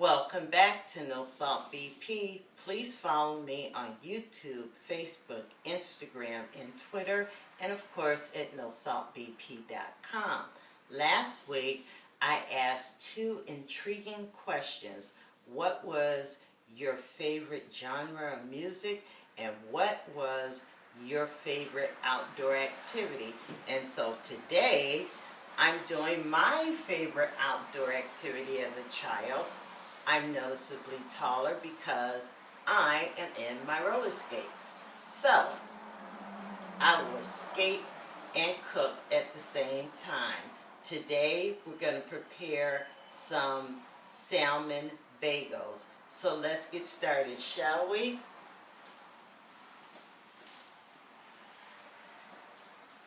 Welcome back to NoSaltBP. Please follow me on YouTube, Facebook, Instagram, and Twitter, and of course at NoSaltBP.com. Last week, I asked two intriguing questions. What was your favorite genre of music, and what was your favorite outdoor activity? And so today, I'm doing my favorite outdoor activity as a child. I'm noticeably taller because I am in my roller skates. So, I will skate and cook at the same time. Today, we're going to prepare some salmon bagels. So let's get started, shall we?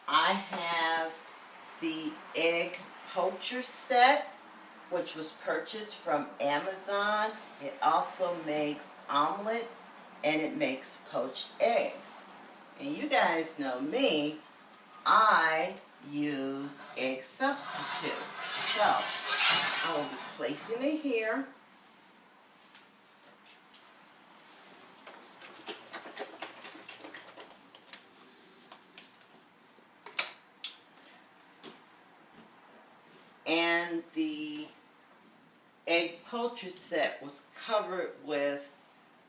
I have the egg poacher set, which was purchased from Amazon. It also makes omelets and it makes poached eggs. And you guys know me, I use egg substitute. So I will be placing it here. And the egg poacher set was covered with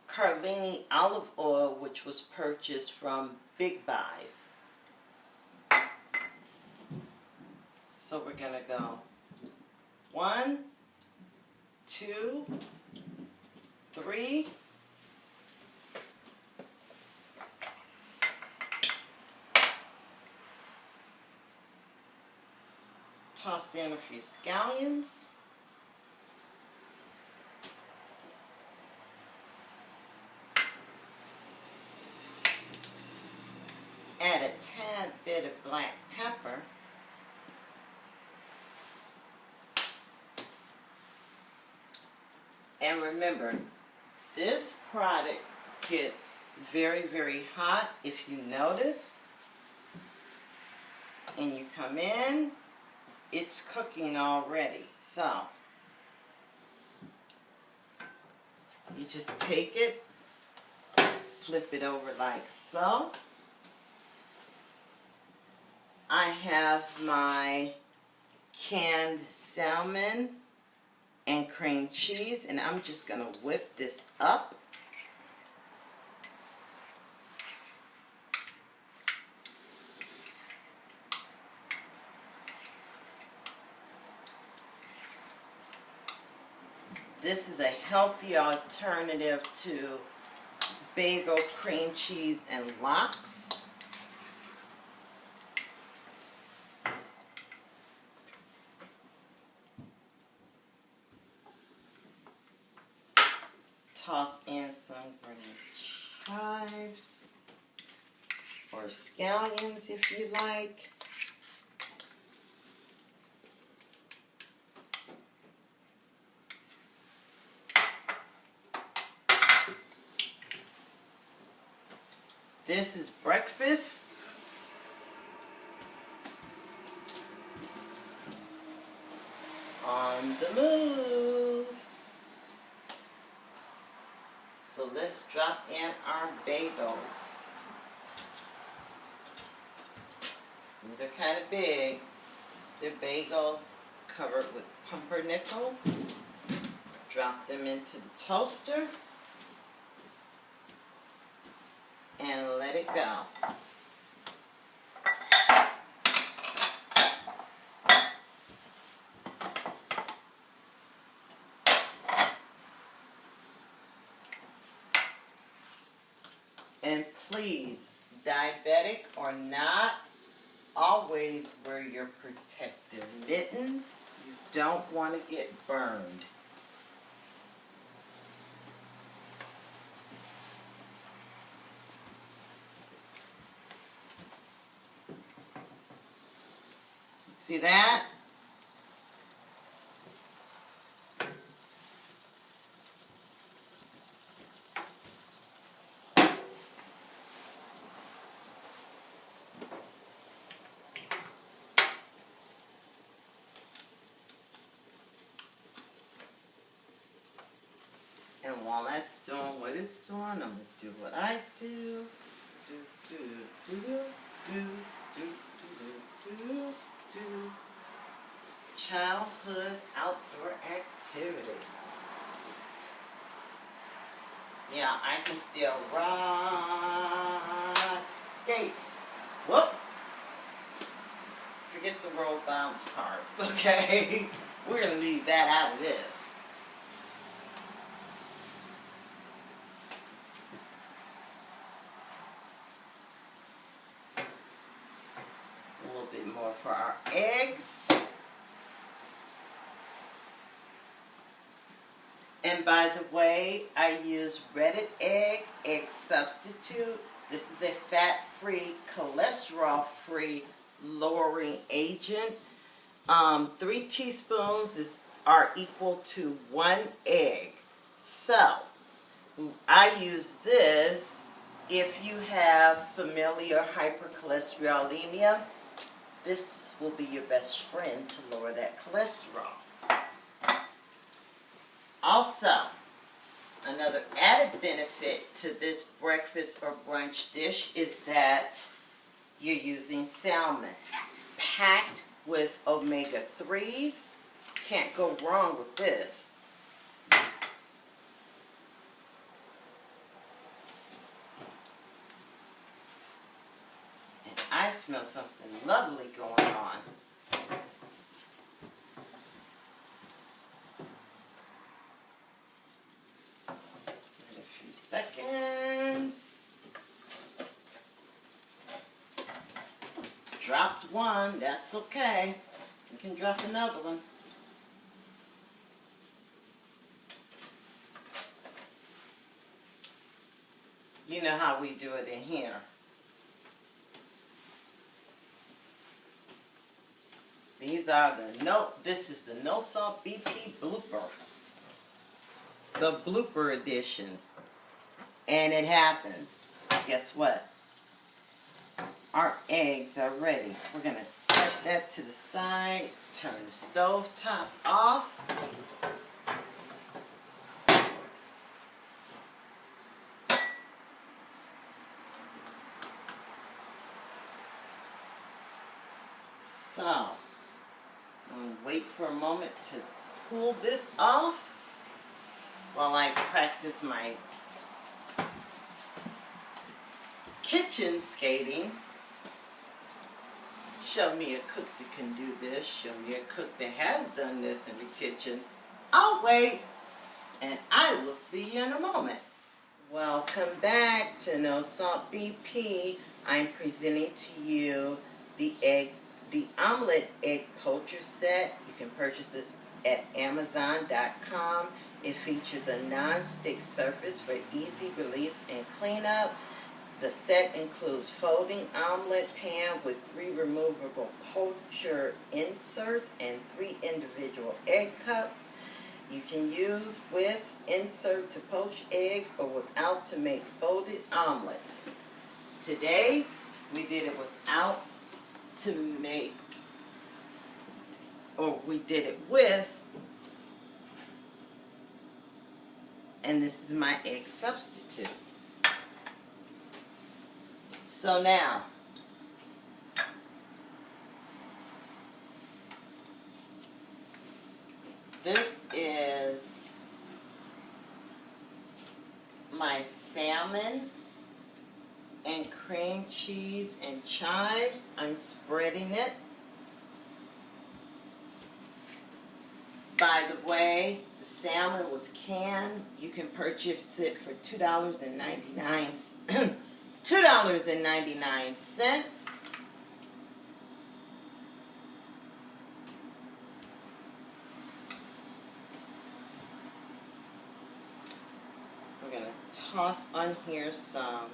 Carlini olive oil, which was purchased from Big Buys. So we're going to go 1, 2, 3. Toss in a few scallions. Add a tad bit of black pepper. And remember, this product gets very, very hot if you notice. And you come in, it's cooking already. So, you just take it, flip it over like so. I have my canned salmon and cream cheese, and I'm just going to whip this up. This is a healthy alternative to bagel, cream cheese, and lox. Toss in some green chives or scallions if you like. This is breakfast. On the move. So let's drop in our bagels. These are kind of big. They're bagels covered with pumpernickel. Drop them into the toaster. And let it go. And please, diabetic or not, always wear your protective mittens. You don't want to get burned. See that? while that's doing what it's doing, I'm going to do what I do. Childhood outdoor activity. Yeah, I can still rock, skate. Whoop. Forget the roll bounce part, okay? We're going to leave that out of this. A little bit more for our eggs. And by the way, I use Reddit egg substitute. This is a fat-free, cholesterol-free lowering agent. 3 teaspoons are equal to 1 egg. So, I use this if you have familial hypercholesterolemia. This will be your best friend to lower that cholesterol. Also, another added benefit to this breakfast or brunch dish is that you're using salmon, packed with omega-3s. Can't go wrong with this. And I smell something lovely going on. Seconds. Dropped one, that's okay. You can drop another one. You know how we do it in here. These are this is the NoSaltBP blooper. The blooper edition. And it happens. Guess what? Our eggs are ready. We're going to set that to the side. Turn the stove top off. So, I'm going to wait for a moment to cool this off while I practice my kitchen skating. Show me a cook that can do this. Show me a cook that has done this in the kitchen. I'll wait, and I will see you in a moment. Welcome back to NoSaltBP. I'm presenting to you the omelet egg poacher set. You can purchase this at Amazon.com. It features a non-stick surface for easy release and cleanup. The set includes folding omelet pan with 3 removable poacher inserts and 3 individual egg cups. You can use with insert to poach eggs or without to make folded omelets. Today, we did it without to make, or we did it with, and this is my egg substitute. So now, this is my salmon and cream cheese and chives. I'm spreading it. By the way, the salmon was canned. You can purchase it for $2.99. $2.99. We're going to toss on here some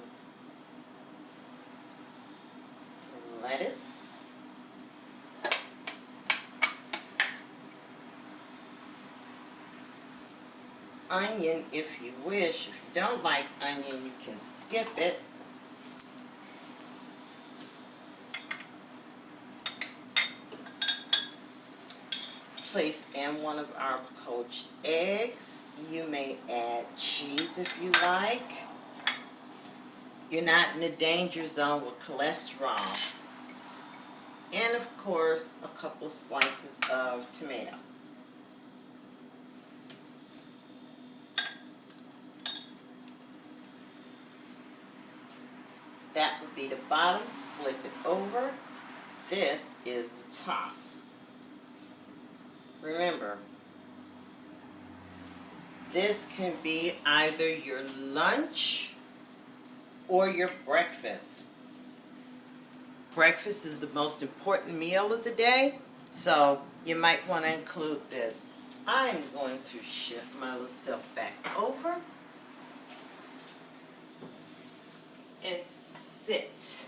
lettuce. Onion if you wish. If you don't like onion, you can skip it. Place in one of our poached eggs. You may add cheese if you like. You're not in the danger zone with cholesterol. And of course, a couple slices of tomato. That would be the bottom. Flip it over. This is the top. Remember, this can be either your lunch or your breakfast. Breakfast is the most important meal of the day, so you might want to include this. I'm going to shift my little self back over and sit.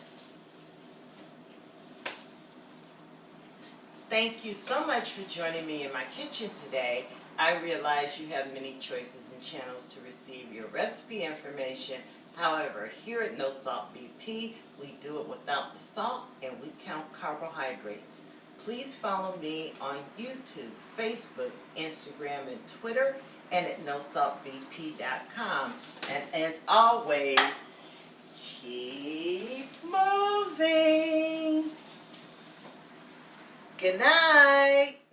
Thank you so much for joining me in my kitchen today. I realize you have many choices and channels to receive your recipe information. However, here at NoSaltBP, we do it without the salt and we count carbohydrates. Please follow me on YouTube, Facebook, Instagram, and Twitter, and at NoSaltBP.com. And as always, keep moving. Good night.